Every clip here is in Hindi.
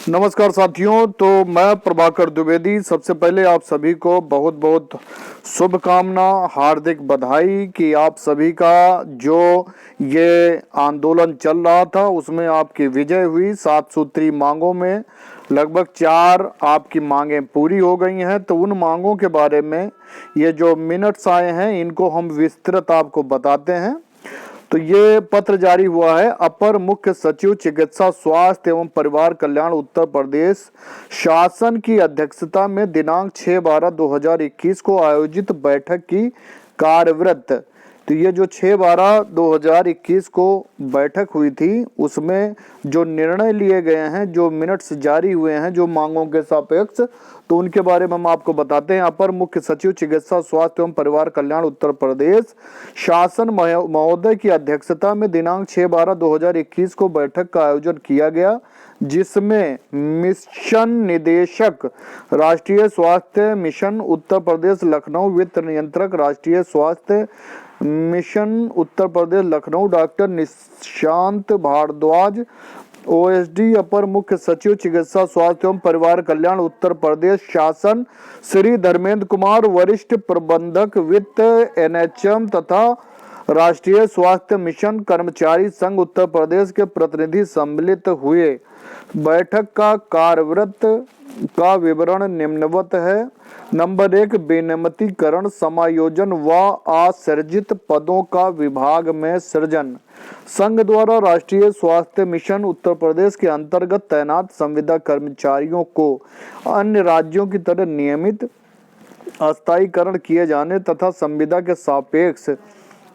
नमस्कार साथियों। तो मैं प्रभाकर द्विवेदी, सबसे पहले आप सभी को बहुत बहुत शुभकामना, हार्दिक बधाई कि आप सभी का जो ये आंदोलन चल रहा था उसमें आपकी विजय हुई। 7 सूत्री मांगों में लगभग 4 आपकी मांगें पूरी हो गई हैं। तो उन मांगों के बारे में ये जो मिनट्स आए हैं इनको हम विस्तृत आपको बताते हैं। तो ये पत्र जारी हुआ है अपर मुख्य सचिव चिकित्सा स्वास्थ्य एवं परिवार कल्याण उत्तर प्रदेश शासन की अध्यक्षता में दिनांक 6/12/2021 को आयोजित बैठक की कार्यवृत्त। तो ये जो 6/12/2021 को बैठक हुई थी उसमें जो निर्णय लिए गए हैं, जो मिनट्स जारी हुए हैं जो मांगों के सापेक्ष, तो उनके बारे में हम आपको बताते हैं। अपर मुख्य सचिव चिकित्सा स्वास्थ्य एवं परिवार कल्याण उत्तर प्रदेश शासन महोदय की अध्यक्षता में दिनांक 6/12/2021 को बैठक का आयोजन किया गया, जिसमें मिशन निदेशक राष्ट्रीय स्वास्थ्य मिशन उत्तर प्रदेश लखनऊ, वित्त नियंत्रक राष्ट्रीय स्वास्थ्य mission Uttar Pradesh Lucknow doctor Nishant Bhardwaj, OSD अपर मुख्य सचिव चिकित्सा स्वास्थ्य एवं परिवार कल्याण उत्तर प्रदेश शासन श्री धर्मेंद्र कुमार, वरिष्ठ प्रबंधक वित्त एनएचएम तथा राष्ट्रीय स्वास्थ्य मिशन कर्मचारी संघ उत्तर प्रदेश के प्रतिनिधि सम्मिलित हुए। बैठक का कार्यवृत्त का विवरण निम्नवत है। नंबर 1, बेनियमितीकरण समायोजन व असृजित पदों का विभाग में सृजन। संघ द्वारा राष्ट्रीय स्वास्थ्य मिशन उत्तर प्रदेश के अंतर्गत तैनात संविदा कर्मचारियों को अन्य राज्यों की तरह नियमित अस्थायीकरण किए जाने तथा संविदा के सापेक्ष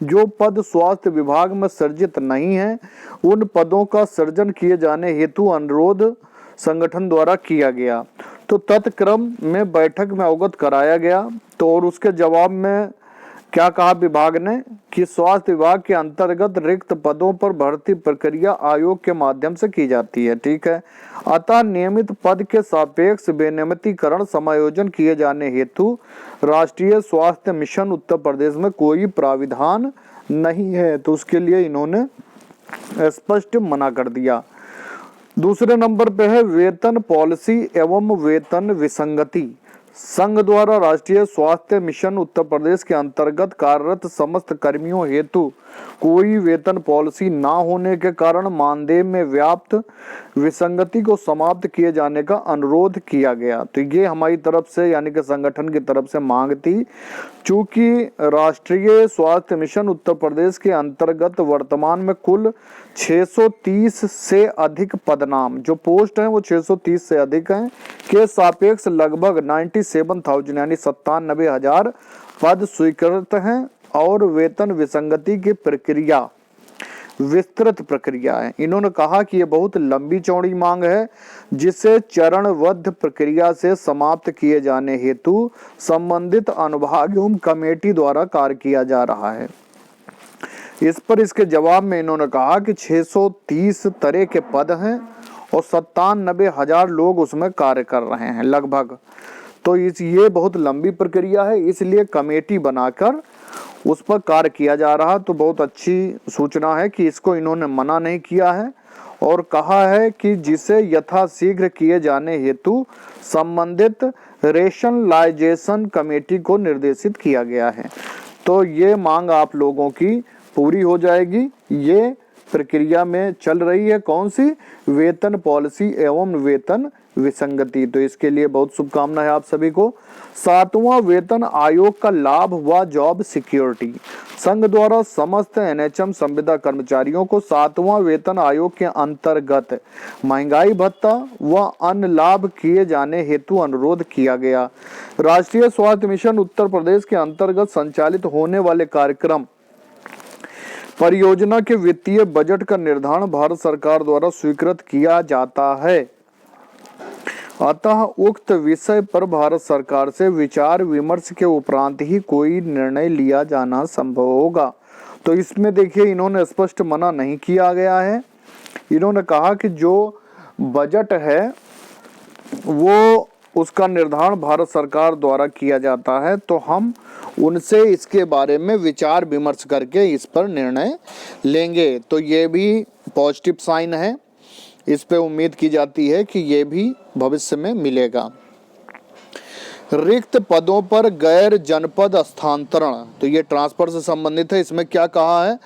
जो पद स्वास्थ्य विभाग में सृजित नहीं है उन पदों का सृजन किए जाने हेतु अनुरोध संगठन द्वारा किया गया। तो तत्क्रम में बैठक में अवगत कराया गया। तो और उसके जवाब में क्या कहा विभाग ने कि स्वास्थ्य विभाग के अंतर्गत रिक्त पदों पर भर्ती प्रक्रिया आयोग के माध्यम से की जाती है। ठीक है, अतः नियमित पद के सापेक्ष बेनियमितीकरण समायोजन किए जाने हेतु राष्ट्रीय स्वास्थ्य मिशन उत्तर प्रदेश में कोई प्राविधान नहीं है। तो उसके लिए इन्होंने स्पष्ट मना कर दिया। दूसरे नंबर पे है वेतन पॉलिसी एवं वेतन विसंगति। संघ द्वारा राष्ट्रीय स्वास्थ्य मिशन उत्तर प्रदेश के अंतर्गत कार्यरत समस्त कर्मियों हेतु कोई वेतन पॉलिसी ना होने के कारण मानदेय में व्याप्त विसंगति को समाप्त किए जाने का अनुरोध किया गया। तो ये हमारी तरफ से यानी कि संगठन की तरफ से मांग थी। चूंकि राष्ट्रीय स्वास्थ्य मिशन उत्तर प्रदेश के अंतर्गत वर्तमान में कुल 630 से अधिक पदनाम जो पोस्ट हैं वो 630 से अधिक हैं के सापेक्ष लगभग 97,000 यानी 97,000 पद स्वीकृत हैं और वेतन विसंगति की प्रक्रिया विस्तृत प्रक्रिया है। इन्होंने कहा कि ये बहुत लंबी चौड़ी मांग है जिसे चरणबद्ध प्रक्रिया से समाप्त किए जाने हेतु संबंधित अनुभाग एवं कमेटी द्वारा कार्य किया जा रहा है। इस पर इसके जवाब में इन्होंने कहा कि 630 तरह के पद हैं और 97,000 लोग उसमें कार्य कर रहे हैं लगभग। तो ये बहुत लंबी प्रक्रिया है, इसलिए कमेटी बनाकर उस पर कार्य किया जा रहा। तो बहुत अच्छी सूचना है कि इसको इन्होंने मना नहीं किया है और कहा है कि जिसे यथाशीघ्र किए जाने हेतु संबंधित रेशनलाइजेशन कमेटी को निर्देशित किया गया है। तो ये मांग आप लोगों की पूरी हो जाएगी। ये प्रक्रिया में चल रही है कौन सी, वेतन पॉलिसी एवं वेतन विसंगति। तो इसके लिए बहुत शुभकामनाएं आप सभी को। 7वां वेतन आयोग का लाभ व जॉब सिक्योरिटी। संघ द्वारा समस्त एनएचएम संविदा कर्मचारियों को 7वां वेतन आयोग के अंतर्गत महंगाई भत्ता व अन्य लाभ किए जाने हेतु अनुरोध किया गया। राष्ट्रीय स्वास्थ्य मिशन उत्तर प्रदेश के अंतर्गत संचालित होने वाले कार्यक्रम परियोजना के वित्तीय बजट का निर्धारण भारत सरकार द्वारा स्वीकृत किया जाता है। अतः उक्त विषय पर भारत सरकार से विचार विमर्श के उपरांत ही कोई निर्णय लिया जाना संभव होगा। तो इसमें देखिए इन्होंने स्पष्ट मना नहीं किया गया है। इन्होंने कहा कि जो बजट है वो उसका निर्धारण भारत सरकार द्वारा किया जाता है, तो हम उनसे इसके बारे में विचार विमर्श करके इस पर निर्णय लेंगे। तो ये भी पॉजिटिव साइन है। इस पे उम्मीद की जाती है कि ये भी भविष्य में मिलेगा। रिक्त पदों पर गैर जनपद स्थानांतरण, तो ये ट्रांसफर से संबंधित है। इसमें क्या कहा है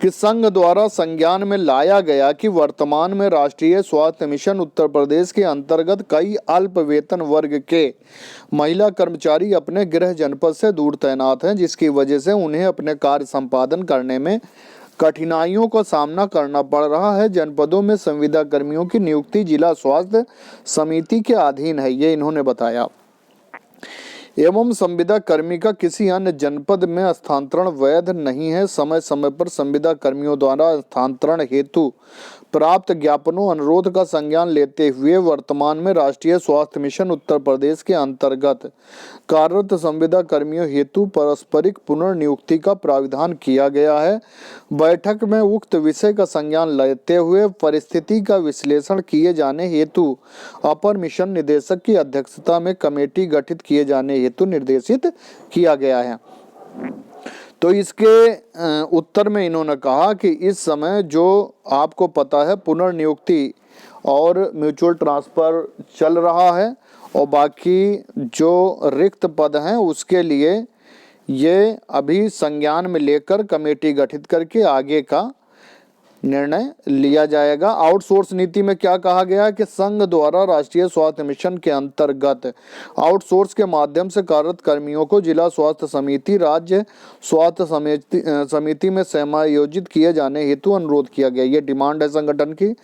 कि संघ द्वारा संज्ञान में लाया गया कि वर्तमान में राष्ट्रीय स्वास्थ्य मिशन उत्तर प्रदेश के अंतर्गत कई अल्प वेतन वर्ग के महिला कर्मचारी अपने गृह जनपद से दूर तैनात हैं, जिसकी वजह से उन्हें अपने कार्य संपादन करने में कठिनाइयों का सामना करना पड़ रहा है। जनपदों में संविदा कर्मियों की नियुक्ति जिला स्वास्थ्य समिति के अधीन है, ये इन्होंने बताया। एवं संविदा कर्मी का किसी अन्य जनपद में स्थानांतरण वैध नहीं है। समय समय पर संविदा कर्मियों द्वारा स्थानांतरण हेतु प्राप्त ज्ञापनों अनुरोध का संज्ञान लेते हुए वर्तमान में राष्ट्रीय स्वास्थ्य मिशन उत्तर प्रदेश के अंतर्गत कार्यरत संविदा कर्मियों हेतु पारस्परिक पुनर्नियुक्ति का प्राविधान किया गया है। बैठक में उक्त विषय का संज्ञान लेते हुए परिस्थिति का विश्लेषण किए जाने हेतु अपर मिशन निदेशक की अध्यक्षता में कमेटी गठित किए जाने हेतु निर्देशित किया गया है। तो इसके उत्तर में इन्होंने कहा कि इस समय जो आपको पता है पुनर्नियुक्ति और म्यूचुअल ट्रांसफर चल रहा है और बाकी जो रिक्त पद हैं उसके लिए ये अभी संज्ञान में लेकर कमेटी गठित करके आगे का निर्णय लिया जाएगा। आउटसोर्स नीति में क्या कहा गया है कि संघ द्वारा राष्ट्रीय स्वास्थ्य मिशन के अंतर्गत आउटसोर्स के माध्यम से कार्यरत कर्मियों को जिला स्वास्थ्य समिति राज्य स्वास्थ्य समिति में समायोजित किए जाने हेतु अनुरोध किया गया। ये डिमांड है संगठन की,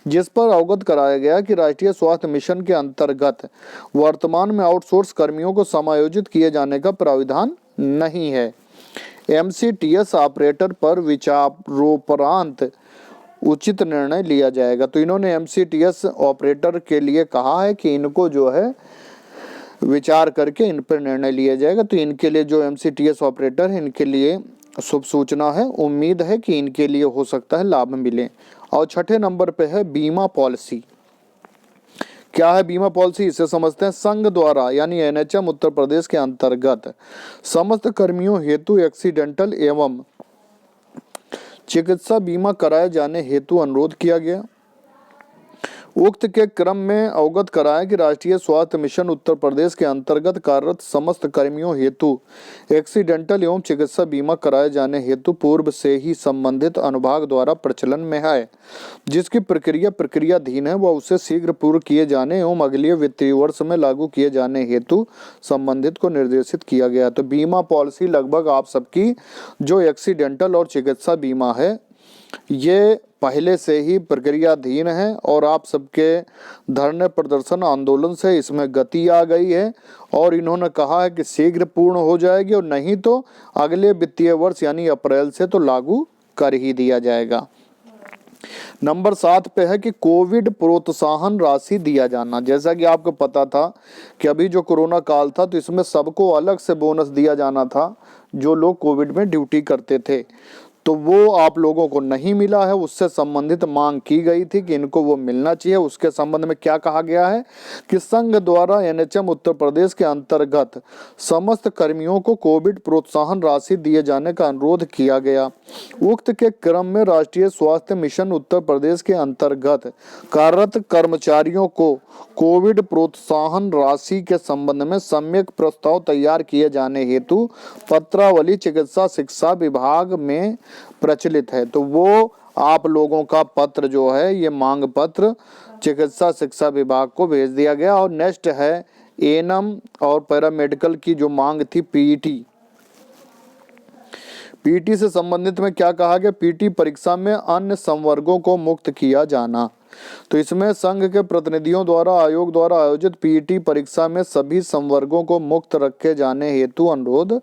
जिस पर अवगत कराया गया कि राष्ट्रीय स्वास्थ्य मिशन के अंतर्गत वर्तमान में आउटसोर्स कर्मियों को समायोजित किए जाने का प्राविधान नहीं है। MCTS ऑपरेटर पर विचारोपरांत उचित निर्णय लिया जाएगा। तो इन्होंने MCTS ऑपरेटर के लिए कहा है कि इनको जो है विचार करके इन पर निर्णय लिया जाएगा। तो इनके लिए जो MCTS ऑपरेटर है इनके लिए शुभ सूचना है, उम्मीद है कि इनके लिए हो सकता है लाभ मिले। और छठे नंबर पे है बीमा पॉलिसी। क्या है बीमा पॉलिसी, इसे समझते हैं। संघ द्वारा यानी NHM उत्तर प्रदेश के अंतर्गत समस्त कर्मियों हेतु एक्सीडेंटल एवं चिकित्सा बीमा कराए जाने हेतु अनुरोध किया गया। उक्त के क्रम में अवगत कराया कि राष्ट्रीय स्वास्थ्य मिशन उत्तर प्रदेश के अंतर्गत कार्यरत समस्त कर्मियों हेतु एक्सीडेंटल एवं चिकित्सा बीमा कराए जाने हेतु पूर्व से ही संबंधित अनुभाग द्वारा प्रचलन में है, जिसकी प्रक्रियाधीन है वह उसे शीघ्र पूर्ण किए जाने एवं अगले वित्तीय वर्ष में लागू किए जाने हेतु संबंधित को निर्देशित किया गया। तो बीमा पॉलिसी लगभग आप सबकी जो एक्सीडेंटल और चिकित्सा बीमा है ये पहले से ही प्रक्रियाधीन है और आप सबके धरने प्रदर्शन आंदोलन से इसमें गति आ गई है और इन्होंने कहा है कि शीघ्र पूर्ण हो जाएगी और नहीं तो अगले वित्तीय वर्ष यानी अप्रैल से तो लागू कर ही दिया जाएगा। नंबर 7 पे है कि कोविड प्रोत्साहन राशि दिया जाना। जैसा कि आपको पता था कि अभी जो कोरोना काल था तो इसमें सबको अलग से बोनस दिया जाना था जो लोग कोविड में ड्यूटी करते थे, तो वो आप लोगों को नहीं मिला है। उससे संबंधित मांग की गई थी कि इनको वो मिलना चाहिए। उसके संबंध में क्या कहा गया है कि संघ द्वारा NHM उत्तर प्रदेश के अंतर्गत समस्त कर्मियों को कोविड प्रोत्साहन राशि दिए जाने का अनुरोध किया गया। उक्त के क्रम में राष्ट्रीय स्वास्थ्य मिशन उत्तर प्रदेश के अंतर्गत कार्यरत कर्मचारियों को कोविड प्रोत्साहन राशि के संबंध में सम्यक प्रस्ताव तैयार किए जाने हेतु पत्रावली चिकित्सा शिक्षा विभाग में प्रचलित है। तो वो आप लोगों का पत्र जो है ये मांग पत्र चिकित्सा शिक्षा विभाग को भेज दिया गया। और नेक्स्ट है ANM और पैरामेडिकल की जो मांग थी पीटी से संबंधित में क्या कहा गया, पीटी परीक्षा में अन्य संवर्गों को मुक्त किया जाना। तो इसमें संघ के प्रतिनिधियों द्वारा आयोग द्वारा आयोजित पीटी परीक्षा में सभी संवर्गों को मुक्त रखे जाने हेतु अनुरोध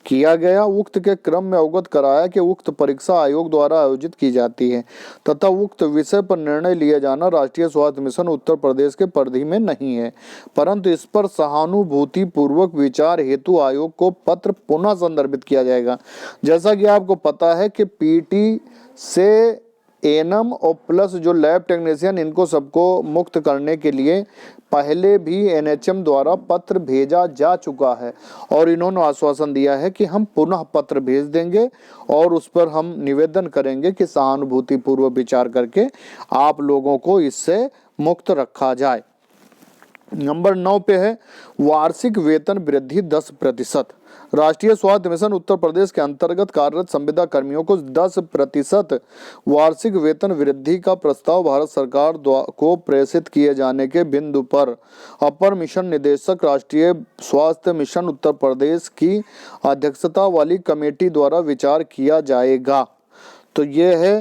किया गया। उक्त के क्रम में अवगत कराया कि उक्त परीक्षा आयोग द्वारा आयोजित की जाती है तथा उक्त विषय पर निर्णय लिया जाना राष्ट्रीय स्वास्थ्य मिशन उत्तर प्रदेश के परिधि में नहीं है, परंतु इस पर सहानुभूति पूर्वक विचार हेतु आयोग को पत्र पुनः संदर्भित किया जाएगा। जैसा कि आपको पता है कि पीटी से एएनएम और प्लस जो लैब टेक्नीशियन, इनको सबको मुक्त करने के लिए पहले भी एनएचएम द्वारा पत्र भेजा जा चुका है और इन्होंने आश्वासन दिया है कि हम पुनः पत्र भेज देंगे और उस पर हम निवेदन करेंगे कि सहानुभूति पूर्वक विचार करके आप लोगों को इससे मुक्त रखा जाए। नंबर 9 पे है वार्षिक वेतन वृद्धि 10%। राष्ट्रीय स्वास्थ्य मिशन उत्तर प्रदेश के अंतर्गत कार्यरत संविदा कर्मियों को 10% वार्षिक वेतन वृद्धि का प्रस्ताव भारत सरकार को प्रेषित किए जाने के बिंदु पर अपर मिशन निदेशक राष्ट्रीय स्वास्थ्य मिशन उत्तर प्रदेश की अध्यक्षता वाली कमेटी द्वारा विचार किया जाएगा। तो ये है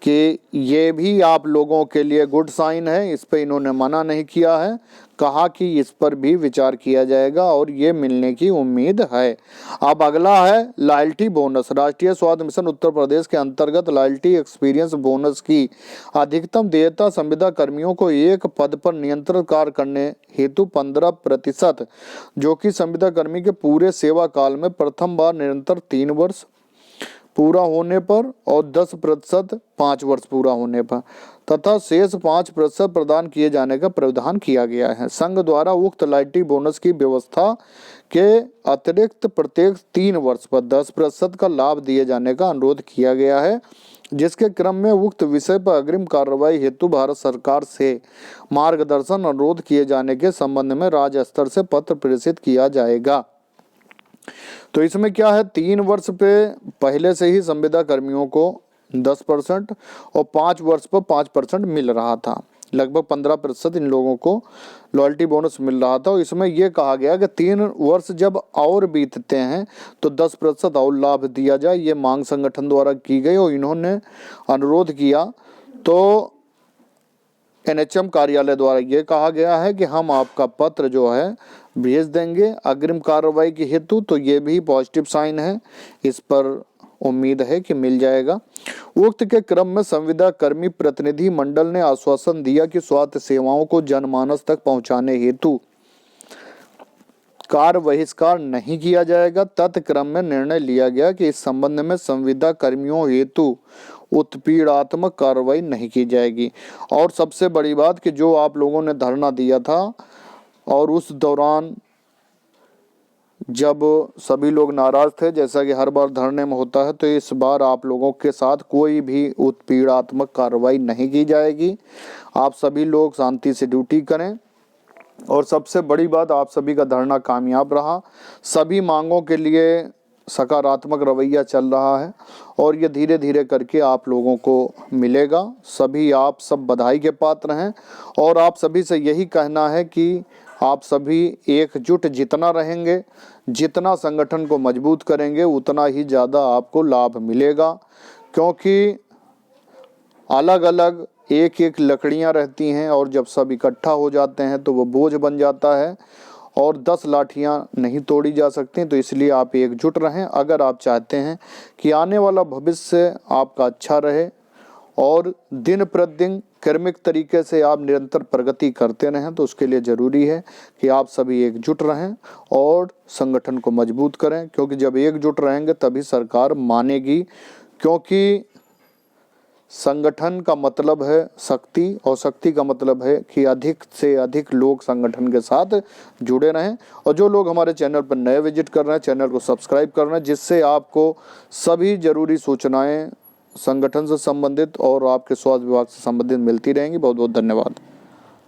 कि ये भी आप लोगों के लिए गुड साइन है, इस पे इन्होंने मना नहीं किया है, कहा कि इस पर भी विचार किया जाएगा और ये मिलने की उम्मीद है। अब अगला है लॉयल्टी बोनस। राष्ट्रीय स्वास्थ्य मिशन उत्तर प्रदेश के अंतर्गत लॉयल्टी एक्सपीरियंस बोनस की अधिकतम देयता संविदा कर्मियों को एक पद पर नियंत्रण कार्य करने हेतु 15%, जो कि संविदा कर्मी के पूरे सेवा काल में प्रथम बार निरंतर 3 वर्ष पूरा होने पर और 10% 5 वर्ष पूरा होने पर तथा शेष 5% प्रदान किए जाने का प्रावधान किया गया है। संघ द्वारा उक्त लॉयल्टी बोनस की व्यवस्था के अतिरिक्त प्रत्येक 3 वर्ष पर 10% का लाभ दिए जाने का अनुरोध किया गया है, जिसके क्रम में उक्त विषय पर अग्रिम कार्रवाई हेतु भारत सरकार से मार्गदर्शन अनुरोध किए जाने के संबंध में राज्य स्तर से पत्र प्रेषित किया जाएगा। तो इसमें क्या है, 3 वर्ष पे पहले से ही संविदा कर्मियों को 10% और 5 वर्ष पर 5% मिल रहा था, लगभग 15% इन लोगों को लॉयल्टी बोनस मिल रहा था। और इसमें यह कहा गया कि 3 वर्ष जब और बीतते हैं तो 10% और लाभ दिया जाए। ये मांग संगठन द्वारा की गई और इन्होंने अनुरोध किया तो एनएचएम कार्यालय द्वारा ये कहा गया है कि हम आपका पत्र जो है भेज देंगे अग्रिम कार्रवाई की हेतु। तो ये भी पॉजिटिव साइन है, इस पर उम्मीद है कि मिल जाएगा। उक्त के क्रम में संविदा कर्मी प्रतिनिधि मंडल ने आश्वासन दिया कि स्वास्थ्य सेवाओं को जनमानस तक पहुंचाने हेतु कार्य बहिष्कार नहीं किया जाएगा। तत्क्रम में निर्णय लिया गया कि इस संबंध में संविदा कर्मियों हेतु उत्पीड़नात्मक कार्रवाई नहीं की जाएगी। और सबसे बड़ी बात कि जो आप लोगों ने धरना दिया था और उस दौरान जब सभी लोग नाराज थे, जैसा कि हर बार धरने में होता है, तो इस बार आप लोगों के साथ कोई भी उत्पीड़नात्मक कार्रवाई नहीं की जाएगी। आप सभी लोग शांति से ड्यूटी करें और सबसे बड़ी बात, आप सभी का धरना कामयाब रहा। सभी मांगों के लिए सकारात्मक रवैया चल रहा है और ये धीरे धीरे करके आप लोगों को मिलेगा। सभी आप सब बधाई के पात्र हैं और आप सभी से यही कहना है कि आप सभी एकजुट जितना रहेंगे, जितना संगठन को मजबूत करेंगे, उतना ही ज़्यादा आपको लाभ मिलेगा। क्योंकि अलग अलग एक एक लकड़ियां रहती हैं और जब सब इकट्ठा हो जाते हैं तो वो बोझ बन जाता है और 10 लाठियां नहीं तोड़ी जा सकती। तो इसलिए आप एकजुट रहें अगर आप चाहते हैं कि आने वाला भविष्य आपका अच्छा रहे और दिन प्रतिदिन कर्मिक तरीके से आप निरंतर प्रगति करते रहें। तो उसके लिए ज़रूरी है कि आप सभी एकजुट रहें और संगठन को मजबूत करें, क्योंकि जब एकजुट रहेंगे तभी सरकार मानेगी। क्योंकि संगठन का मतलब है शक्ति और शक्ति का मतलब है कि अधिक से अधिक लोग संगठन के साथ जुड़े रहें। और जो लोग हमारे चैनल पर नए विजिट कर रहे हैं, चैनल को सब्सक्राइब कर रहे हैं, जिससे आपको सभी जरूरी सूचनाएं संगठन से संबंधित और आपके स्वास्थ्य विभाग से संबंधित मिलती रहेंगी। बहुत बहुत धन्यवाद।